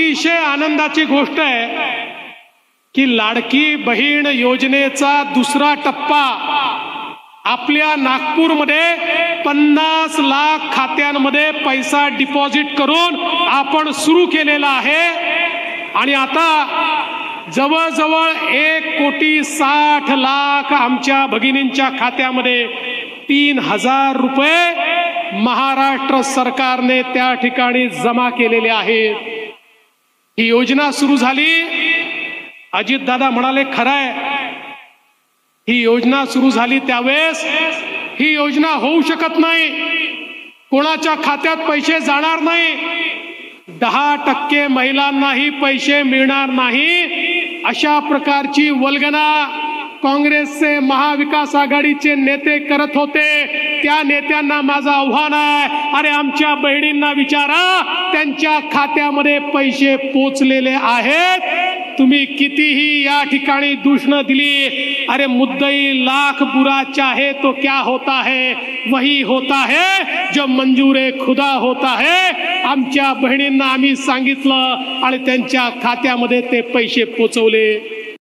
अतिशय आनंदाची गोष्ट आहे की लाडकी बहीण योजनेचा दुसरा टप्पा आपल्या नागपूरमध्ये 50 लाख खात्यांमध्ये पैसा डिपॉझिट करून आपण सुरू केलेला आहे आणि आता जवळजवळ 1,60,00,000 आमच्या भगिनींच्या खात्यामध्ये 3,000 रुपये महाराष्ट्र सरकारने त्या ठिकाणी जमा केलेले आहेत। ही योजना सुरू झाली, अजित दादा म्हणाले खरं आहे, ही योजना सुरू झाली त्यावेळेस ही योजना होऊ शकत नाही, कोणाच्या खात्यात पैसे जाणार नाही, 10% महिलांनाही पैसे मिळणार नाही, अशा प्रकारची वल्गना काँग्रेसचे महाविकास आघाडीचे नेते करत होते। त्या नेत्यांना माझं आव्हान आहे, अरे आमच्या बहिणींना विचारा, त्यांच्या खात्यामध्ये पैसे पोचलेले आहेत, तुम्ही कितीही या ठिकाणी दूषणं दिली, अरे मुद्दई लाख बुरा चाहे तो क्या होता है, वही होता है जो मंजूर खुदा होता है। आमच्या बहिणींना आम्ही सांगितलं आणि त्यांच्या खात्यामध्ये ते पैसे पोचवले।